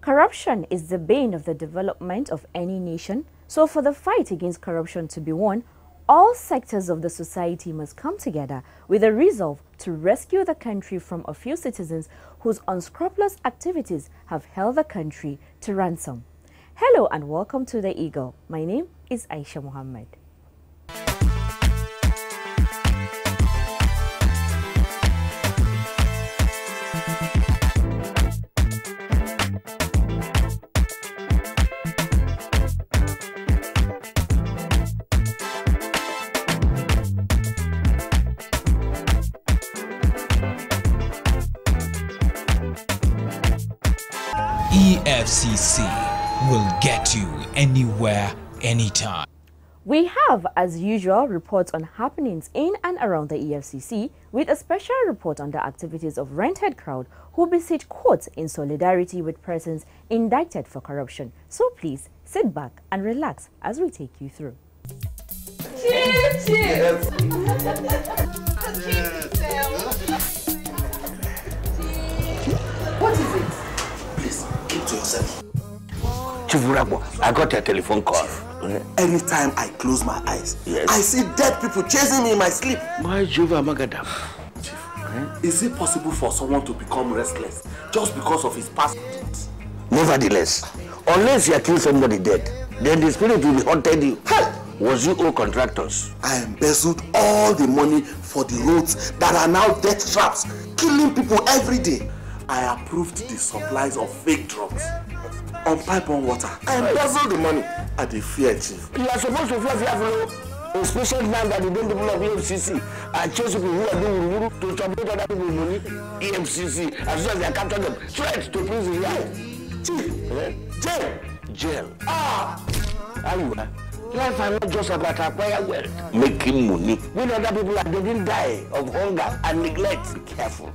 Corruption is the bane of the development of any nation, so for the fight against corruption to be won, all sectors of the society must come together with a resolve to rescue the country from a few citizens whose unscrupulous activities have held the country to ransom. Hello and welcome to The Eagle. My name is Aisha Muhammad. EFCC will get you anywhere, anytime. We have, as usual, reports on happenings in and around the EFCC, with a special report on the activities of rented crowd who besiege courts in solidarity with persons indicted for corruption. So please sit back and relax as we take you through. Cheers! Cheers! What is it? Please, keep to yourself. Chief Urabo, I got a telephone call. Anytime I close my eyes, yes, I see dead people chasing me in my sleep. My Jehovah Magadam. Chief, is it possible for someone to become restless just because of his past deeds? Nevertheless, unless you kill somebody dead, then the spirit will be haunted you. Hey! Was you all contractors? I embezzled all the money for the roads that are now death traps, killing people every day. I approved the supplies of fake drugs on pipe-on water. I embezzled the money at the fear, Chief. You are supposed to fear, especially now that the people of EFCC are chasing people who are doing to submit other people's money. EFCC, as soon as they are captured them, straight to prison. Chief, Jail. How you are? Life are not just about acquire wealth, making money. When other people are didn't die of hunger and neglect. Be careful.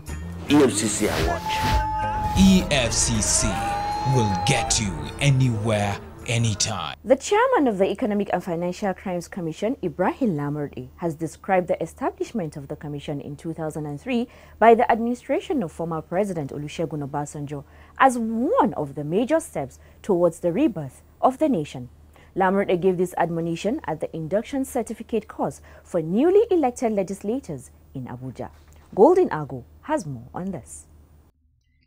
EFCC I watch. EFCC will get you anywhere, anytime. The chairman of the Economic and Financial Crimes Commission, Ibrahim Lamorde, has described the establishment of the commission in 2003 by the administration of former President Olusegun Obasanjo as one of the major steps towards the rebirth of the nation. Lamorde gave this admonition at the induction certificate course for newly elected legislators in Abuja. Golden Ago has more on this.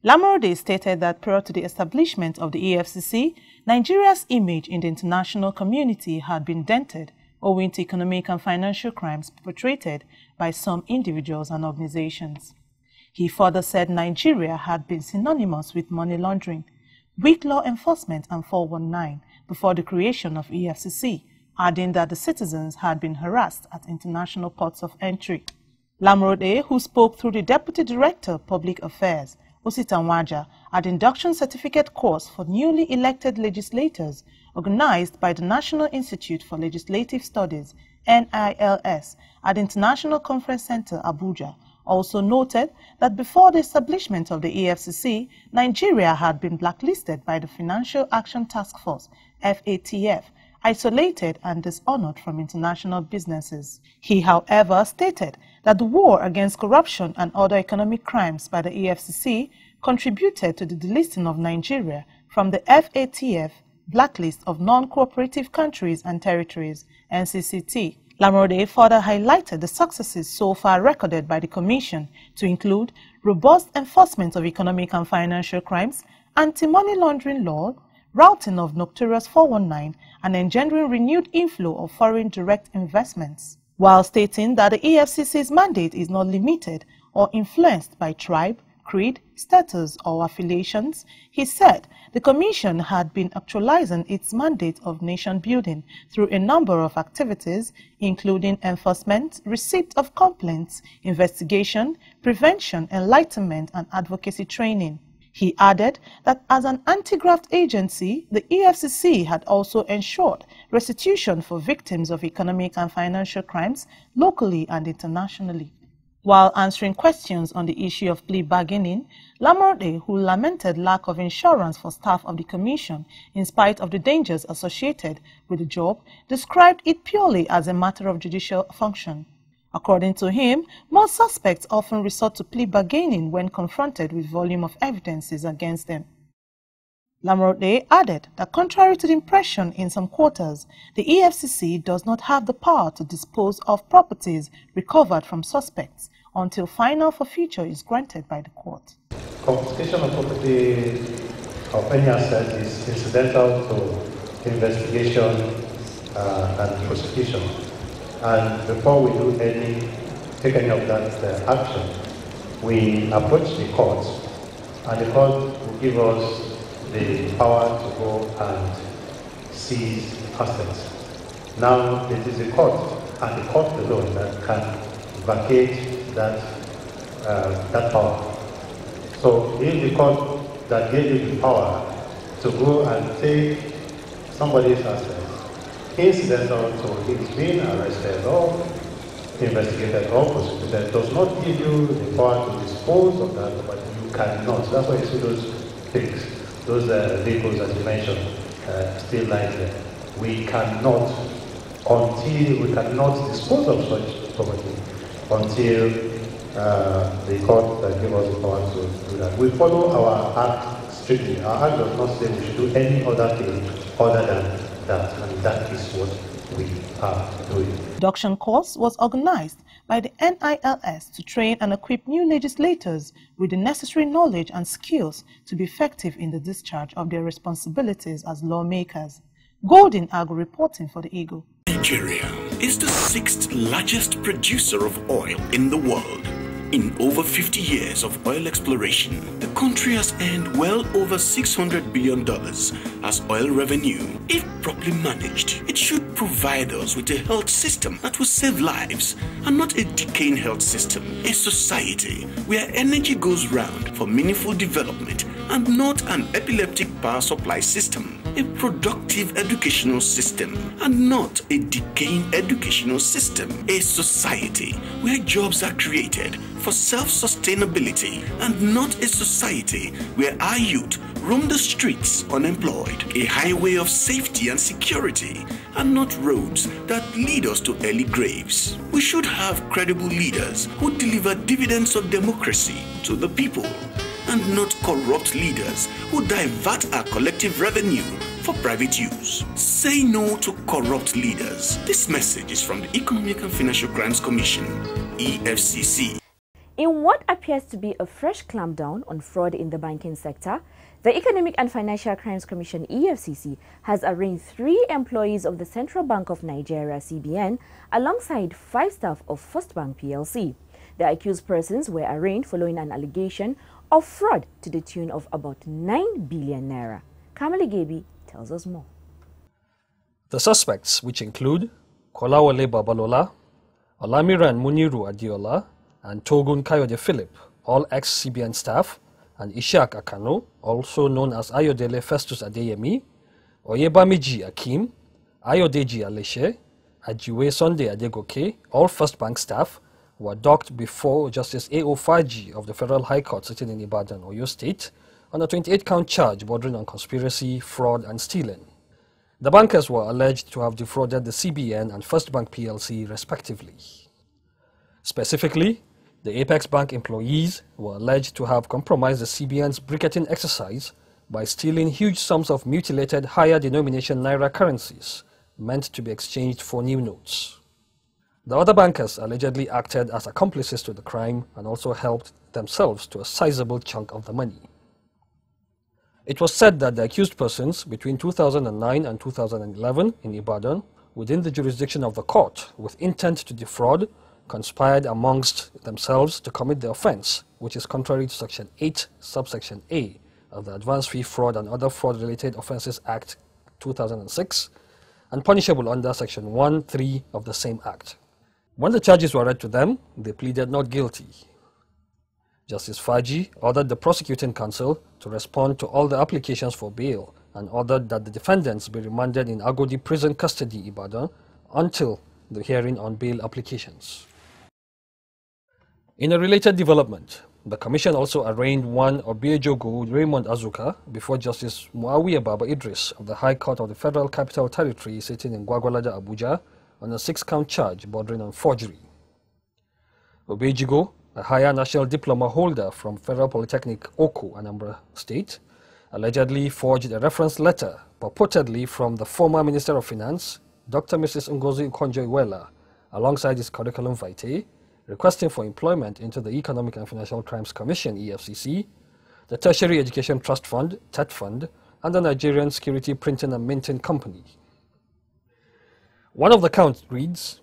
Lamorde stated that prior to the establishment of the EFCC, Nigeria's image in the international community had been dented owing to economic and financial crimes perpetrated by some individuals and organizations. He further said Nigeria had been synonymous with money laundering, weak law enforcement and 419 before the creation of EFCC, adding that the citizens had been harassed at international ports of entry. Lamorde, who spoke through the Deputy Director, Public Affairs, Ositanwaja, at the induction certificate course for newly elected legislators organized by the National Institute for Legislative Studies, NILS, at the International Conference Center, Abuja, also noted that before the establishment of the EFCC, Nigeria had been blacklisted by the Financial Action Task Force, FATF, isolated and dishonored from international businesses. He, however, stated that the war against corruption and other economic crimes by the EFCC contributed to the delisting of Nigeria from the FATF blacklist of non-cooperative countries and territories, NCCT. Lamorde further highlighted the successes so far recorded by the Commission to include robust enforcement of economic and financial crimes, anti-money laundering law, routing of notorious 419, and engendering renewed inflow of foreign direct investments, while stating that the EFCC's mandate is not limited or influenced by tribe, creed, status, or affiliations, he said the Commission had been actualizing its mandate of nation building through a number of activities, including enforcement, receipt of complaints, investigation, prevention, enlightenment, and advocacy training. He added that as an anti-graft agency, the EFCC had also ensured restitution for victims of economic and financial crimes locally and internationally. While answering questions on the issue of plea bargaining, Lamorde, who lamented lack of insurance for staff of the Commission in spite of the dangers associated with the job, described it purely as a matter of judicial function. According to him, most suspects often resort to plea bargaining when confronted with volume of evidences against them. Lamorde added that contrary to the impression in some quarters, the EFCC does not have the power to dispose of properties recovered from suspects until final forfeiture is granted by the court. Confiscation of property of any asset is incidental to investigation and prosecution. And before we do take any of that action, we approach the court, and the court will give us the power to go and seize assets. Now, it is the court and the court alone that can vacate that power. So, if the court that gave you the power to go and take somebody's assets, incidental to his being arrested or investigated or prosecuted, does not give you the power to dispose of that, but you cannot. That's why you see those things, those vehicles that you mentioned, still lying there. We cannot dispose of such property until the court that gives us the power to do that. We follow our act strictly. Our act does not say we should do any other thing other than that, and that is what we are doing. The induction course was organized by the NILS to train and equip new legislators with the necessary knowledge and skills to be effective in the discharge of their responsibilities as lawmakers. Golden Argo reporting for the Eagle. Nigeria is the 6th largest producer of oil in the world. In over 50 years of oil exploration, the country has earned well over $600 billion as oil revenue. If properly managed, it should provide us with a health system that will save lives and not a decaying health system. A society where energy goes round for meaningful development and not an epileptic power supply system. A productive educational system and not a decaying educational system. A society where jobs are created for self-sustainability and not a society where our youth roam the streets unemployed. A highway of safety and security and not roads that lead us to early graves. We should have credible leaders who deliver dividends of democracy to the people and not corrupt leaders who divert our collective revenue for private use. Say no to corrupt leaders. This message is from the Economic and Financial Crimes Commission, EFCC. In what appears to be a fresh clampdown on fraud in the banking sector, the Economic and Financial Crimes Commission, EFCC, has arraigned 3 employees of the Central Bank of Nigeria, CBN, alongside 5 staff of First Bank PLC. The accused persons were arraigned following an allegation of fraud to the tune of about 9 billion naira. Kamali Gebi tells us more. The suspects, which include Kolawole Babalola, Olamiran Muniru Adiola, and Togun Kayode Philip, all ex-CBN staff, and Ishak Akano, also known as Ayodele Festus Adeyemi, Oyebamiji Akim, Ayodeji Aleshe, Ajiwe Sunday Adegoke, all First Bank staff, were docked before Justice A.O. Faji of the Federal High Court sitting in Ibadan, Oyo State, on a 28-count charge bordering on conspiracy, fraud, and stealing. The bankers were alleged to have defrauded the CBN and First Bank PLC respectively. Specifically, the Apex Bank employees were alleged to have compromised the CBN's bricketing exercise by stealing huge sums of mutilated higher denomination naira currencies meant to be exchanged for new notes. The other bankers allegedly acted as accomplices to the crime and also helped themselves to a sizable chunk of the money. It was said that the accused persons between 2009 and 2011 in Ibadan, within the jurisdiction of the court, with intent to defraud, conspired amongst themselves to commit the offence, which is contrary to Section 8, subsection A of the Advance Fee Fraud and Other Fraud-Related Offences Act 2006, and punishable under Section 1(3) of the same Act. When the charges were read to them, they pleaded not guilty. Justice Faji ordered the prosecuting counsel to respond to all the applications for bail and ordered that the defendants be remanded in Agodi Prison Custody, Ibadan, until the hearing on bail applications. In a related development, the Commission also arraigned one Obiejogo Raymond Azuka before Justice Muawiya Baba Idris of the High Court of the Federal Capital Territory sitting in Gwagwalada, Abuja, on a 6-count charge bordering on forgery. Obiejogo, a higher national diploma holder from Federal Polytechnic Oko, Anambra State, allegedly forged a reference letter purportedly from the former Minister of Finance, Dr. Mrs. Ngozi Okonjo-Iweala, alongside his curriculum vitae, requesting for employment into the Economic and Financial Crimes Commission, EFCC, the Tertiary Education Trust Fund, TET Fund, and the Nigerian Security Printing and Minting Company. One of the counts reads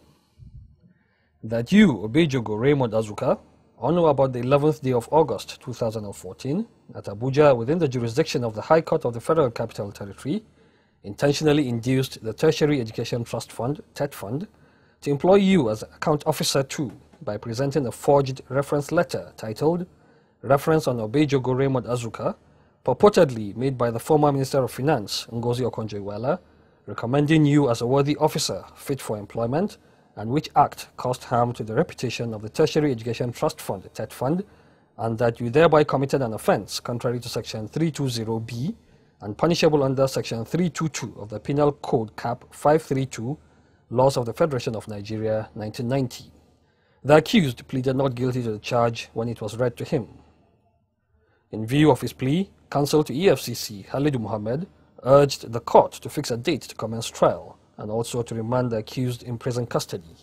that you, Obiejogo Raymond Azuka, on or about the 11th day of August 2014, at Abuja within the jurisdiction of the High Court of the Federal Capital Territory, intentionally induced the Tertiary Education Trust Fund, TET Fund, to employ you as account officer 2 by presenting a forged reference letter titled Reference on Obiejogo Raymond Azuka, purportedly made by the former Minister of Finance, Ngozi Okonjo-Iweala, recommending you as a worthy officer fit for employment, and which act caused harm to the reputation of the Tertiary Education Trust Fund, TET Fund, and that you thereby committed an offence contrary to Section 320B and punishable under Section 322 of the Penal Code Cap 532, Laws of the Federation of Nigeria, 1990. The accused pleaded not guilty to the charge when it was read to him. In view of his plea, counsel to EFCC, Halidu Mohammed, urged the court to fix a date to commence trial and also to remand the accused in prison custody.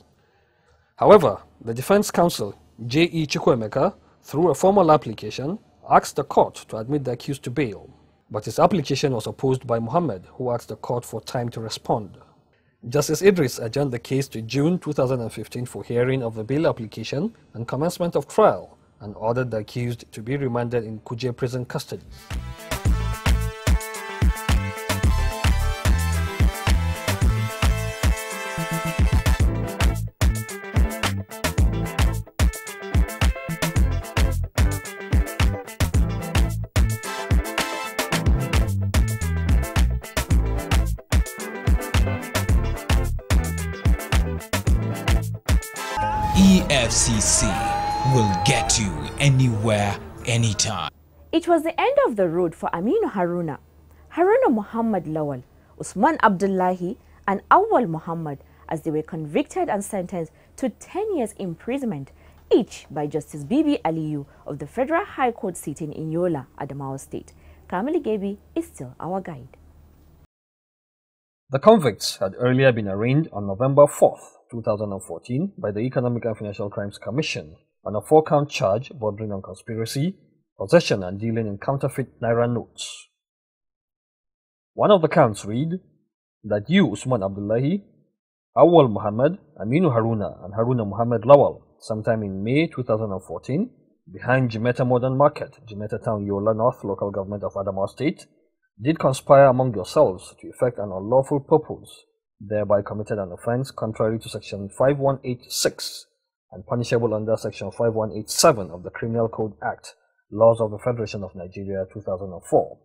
However, the defense counsel, J.E. Chukwuemeka, through a formal application, asked the court to admit the accused to bail, but his application was opposed by Mohammed, who asked the court for time to respond. Justice Idris adjourned the case to June 2015 for hearing of the bail application and commencement of trial, and ordered the accused to be remanded in Kuje prison custody. EFCC will get you anywhere, anytime. It was the end of the road for Aminu Haruna Muhammad Lawal, Usman Abdullahi, and Awal Muhammad as they were convicted and sentenced to 10 years imprisonment, each by Justice Bibi Aliyu of the Federal High Court sitting in Yola, Adamawa State. Kamili Gebi is still our guide. The convicts had earlier been arraigned on November 4th, 2014 by the Economic and Financial Crimes Commission on a 4-count charge bordering on conspiracy, possession and dealing in counterfeit Naira notes. One of the counts read that you, Usman Abdullahi, Awal Muhammad, Aminu Haruna and Haruna Muhammad Lawal, sometime in May 2014, behind Jimeta Modern Market, Jimeta Town, Yola North Local Government of Adamawa State, did conspire among yourselves to effect an unlawful purpose, thereby committed an offence contrary to Section 5186 and punishable under Section 5187 of the Criminal Code Act, Laws of the Federation of Nigeria, 2004.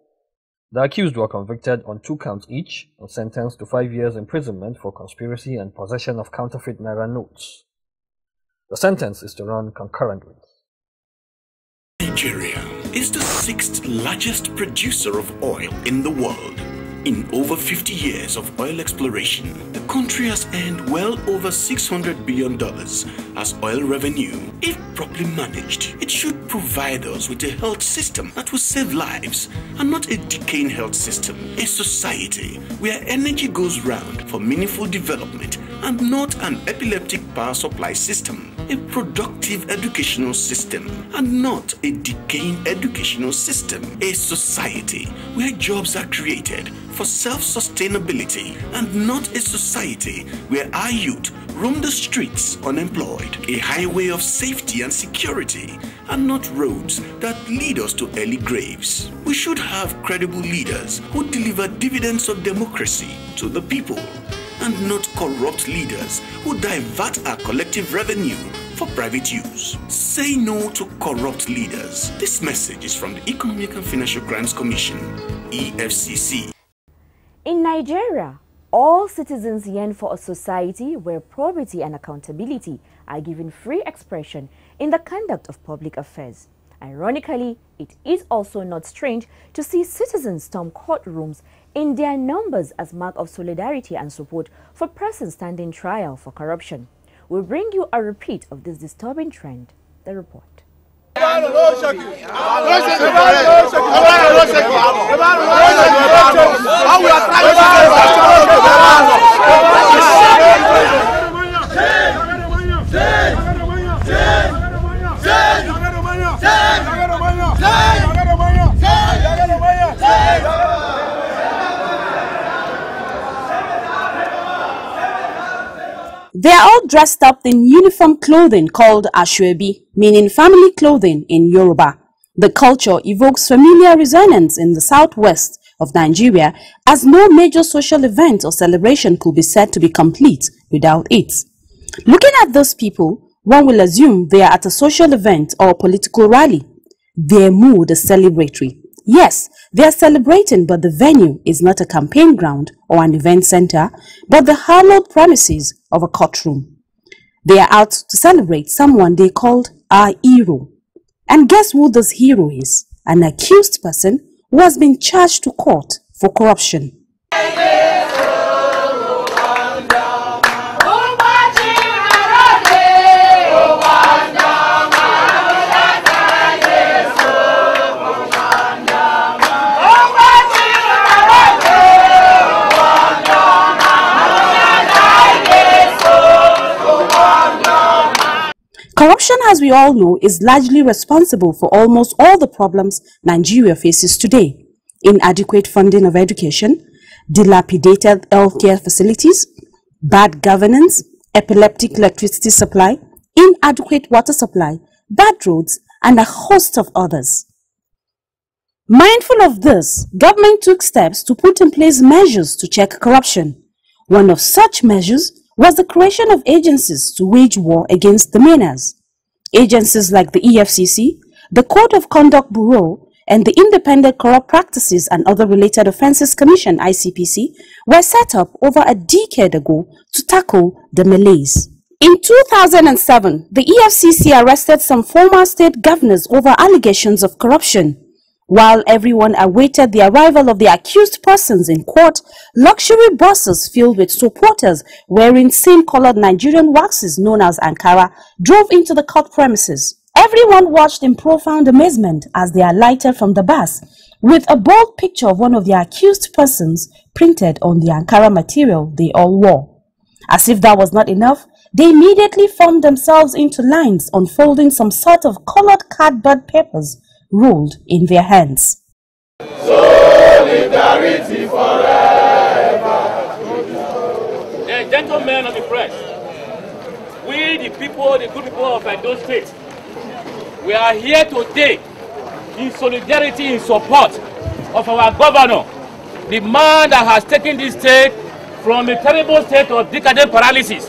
The accused were convicted on 2 counts each and sentenced to 5 years imprisonment for conspiracy and possession of counterfeit Naira notes. The sentence is to run concurrently. Nigeria is the 6th largest producer of oil in the world. In over 50 years of oil exploration, the country has earned well over $600 billion as oil revenue. If properly managed, it should provide us with a health system that will save lives and not a decaying health system. A society where energy goes round for meaningful development and not an epileptic power supply system. A productive educational system and not a decaying educational system. A society where jobs are created for self-sustainability and not a society where our youth roam the streets unemployed. A highway of safety and security, and not roads that lead us to early graves. We should have credible leaders who deliver dividends of democracy to the people, and not corrupt leaders who divert our collective revenue for private use. Say no to corrupt leaders. This message is from the Economic and Financial Crimes Commission, EFCC. In Nigeria, all citizens yearn for a society where probity and accountability are given free expression in the conduct of public affairs. Ironically, it is also not strange to see citizens storm courtrooms in their numbers as mark of solidarity and support for persons standing trial for corruption. We'll bring you a repeat of this disturbing trend. The report. They are all dressed up in uniform clothing called ashwebi, meaning family clothing in Yoruba. The culture evokes familiar resonance in the southwest of Nigeria, as no major social event or celebration could be said to be complete without it. Looking at those people, one will assume they are at a social event or political rally. Their mood is celebratory. Yes, they are celebrating, but the venue is not a campaign ground or an event center, but the hallowed premises of a courtroom. They are out to celebrate someone they called our hero. And guess who this hero is? An accused person who has been charged to court for corruption. Corruption, as we all know, is largely responsible for almost all the problems Nigeria faces today. Inadequate funding of education, dilapidated healthcare facilities, bad governance, epileptic electricity supply, inadequate water supply, bad roads, and a host of others. Mindful of this, government took steps to put in place measures to check corruption. One of such measures was the creation of agencies to wage war against the menace. Agencies like the EFCC, the Code of Conduct Bureau, and the Independent Corrupt Practices and Other Related Offences Commission (ICPC) were set up over a decade ago to tackle the malaise. In 2007, the EFCC arrested some former state governors over allegations of corruption. While everyone awaited the arrival of the accused persons in court, luxury buses filled with supporters wearing same-colored Nigerian waxes known as Ankara drove into the court premises. Everyone watched in profound amazement as they alighted from the bus, with a bold picture of one of the accused persons printed on the Ankara material they all wore. As if that was not enough, they immediately formed themselves into lines, unfolding some sort of colored cardboard papers rolled in their hands. Solidarity forever. The gentlemen of the press, we the people, the good people of Edo State, we are here today in solidarity, in support of our governor, the man that has taken this state from a terrible state of decadent paralysis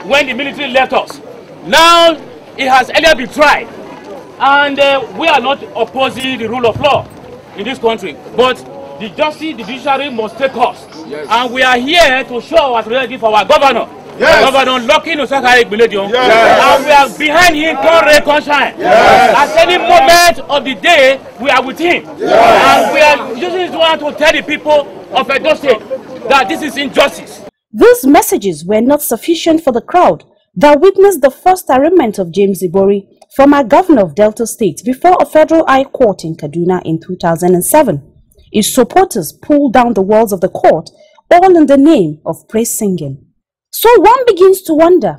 when the military left us. Now it has earlier been tried. And we are not opposing the rule of law in this country, but the judiciary must take us. Yes. And we are here to show our solidarity for our governor. Yes. Governor Lucky Nusaka Igbiledion. Yes. And we are behind him, Conshine. Yes. At any moment of the day, we are with him. Yes. And we are using this one to tell the people of Edo State that this is injustice. These messages were not sufficient for the crowd that witnessed the first arraignment of James Ibori, former governor of Delta State, before a federal high court in Kaduna in 2007. His supporters pulled down the walls of the court, all in the name of praise singing. So one begins to wonder,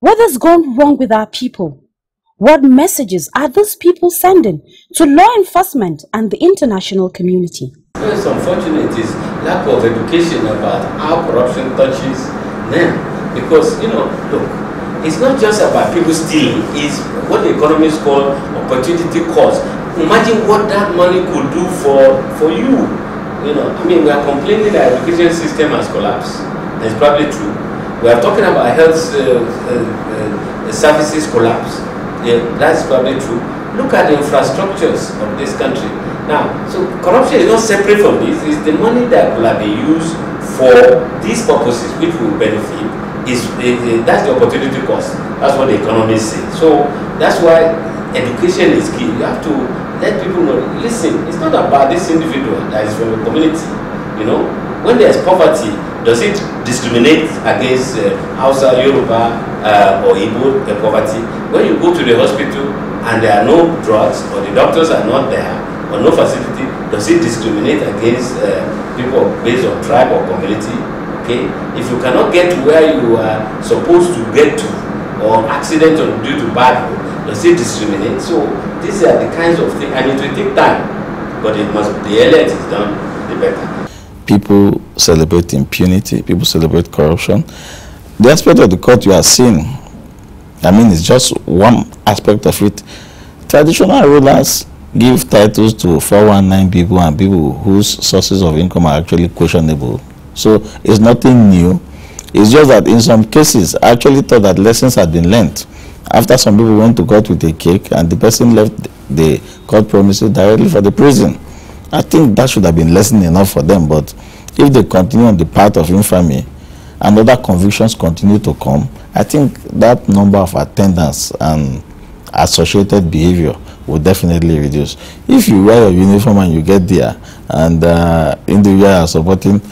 what has gone wrong with our people? What messages are those people sending to law enforcement and the international community? What is unfortunate is lack of education about how corruption touches them. Because, you know, look, it's not just about people stealing, it's what the economists call opportunity cost. Imagine what that money could do for you. You know, I mean, we are complaining that the education system has collapsed. That's probably true. We are talking about health services collapse. Yeah, that's probably true. Look at the infrastructures of this country. Now, so corruption is not separate from this. It's the money that will be used for these purposes which will benefit. That's the opportunity cost. That's what the economists say. So that's why education is key. You have to let people know, listen, it's not about this individual that is from the community. You know, when there's poverty, does it discriminate against Hausa, Yoruba, or Igbo poverty? When you go to the hospital and there are no drugs, or the doctors are not there, or no facility, does it discriminate against people based on tribe or community? Okay, if you cannot get to where you are supposed to get to, or accident due to bad road, does it discriminate? So these are the kinds of things, and it will take time, but it must. The earlier it is done, the better. People celebrate impunity. People celebrate corruption. The aspect of the court you are seeing, I mean, it's just one aspect of it. Traditional rulers give titles to 419 people and people whose sources of income are actually questionable. So it's nothing new. It's just that in some cases, I actually thought that lessons had been learnt. After some people went to court with a cake and the person left the court premises directly for the prison. I think that should have been lesson enough for them, but if they continue on the path of infamy and other convictions continue to come, I think that number of attendance and associated behavior will definitely reduce. If you wear your uniform and you get there and individual are supporting,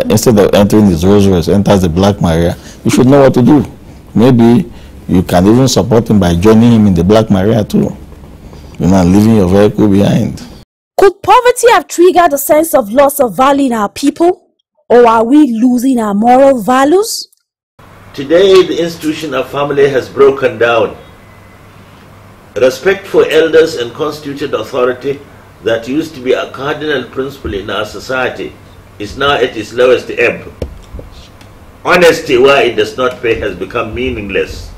instead of entering his Rolls Royce, enters the Black Maria, you should know what to do. Maybe you can even support him by joining him in the Black Maria too, you know, leaving your vehicle behind. Could poverty have triggered a sense of loss of value in our people? Or are we losing our moral values? Today, the institution of family has broken down. Respect for elders and constituted authority that used to be a cardinal principle in our society is now at its lowest ebb. Honesty, where it does not pay, has become meaningless.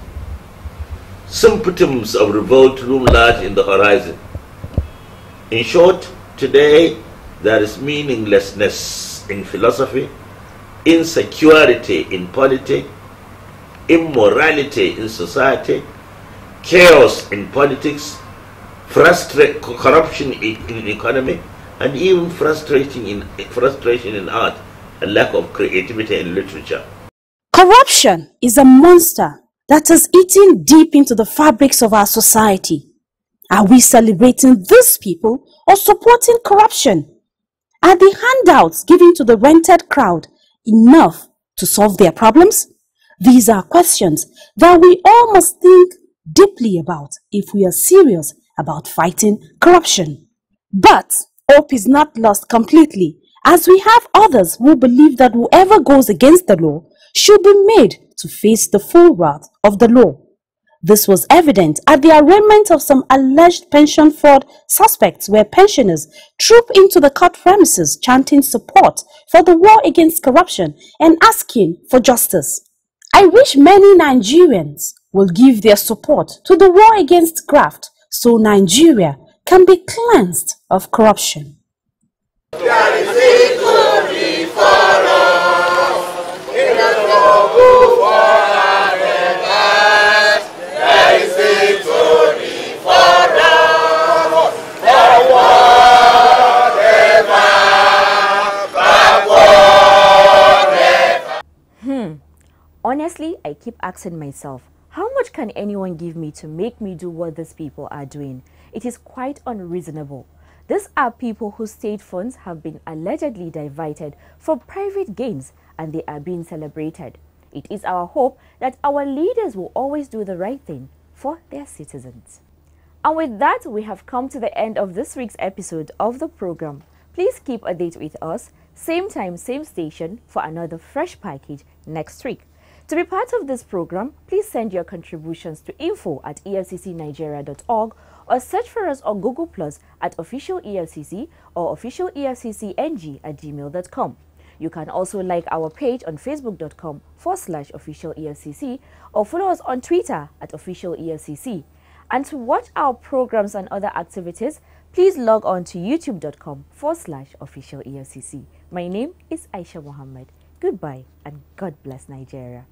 Symptoms of revolt loom large in the horizon. In short, today there is meaninglessness in philosophy, insecurity in politics, immorality in society, chaos in politics, corruption in economy, and even frustration in art, a lack of creativity in literature. Corruption is a monster that is eating deep into the fabrics of our society. Are we celebrating these people or supporting corruption? Are the handouts given to the rented crowd enough to solve their problems? These are questions that we all must think deeply about if we are serious about fighting corruption. But hope is not lost completely, as we have others who believe that whoever goes against the law should be made to face the full wrath of the law. This was evident at the arraignment of some alleged pension fraud suspects, where pensioners trooped into the court premises chanting support for the war against corruption and asking for justice. I wish many Nigerians will give their support to the war against graft so Nigeria can be cleansed of corruption. There is victory for us in the struggle for our lives. There is victory for us. Forward ever, backward never. Honestly, I keep asking myself, how much can anyone give me to make me do what these people are doing? It is quite unreasonable. These are people whose state funds have been allegedly diverted for private gains, and they are being celebrated. It is our hope that our leaders will always do the right thing for their citizens. And with that, we have come to the end of this week's episode of the program. Please keep a date with us, same time, same station, for another fresh package next week. To be part of this program, please send your contributions to info@efccnigeria.org or search for us on Google+ at Official EFCC or Official EFCC NG@gmail.com. You can also like our page on facebook.com/official EFCC or follow us on Twitter @official EFCC. And to watch our programs and other activities, please log on to youtube.com/official EFCC. My name is Aisha Mohammed. Goodbye and God bless Nigeria.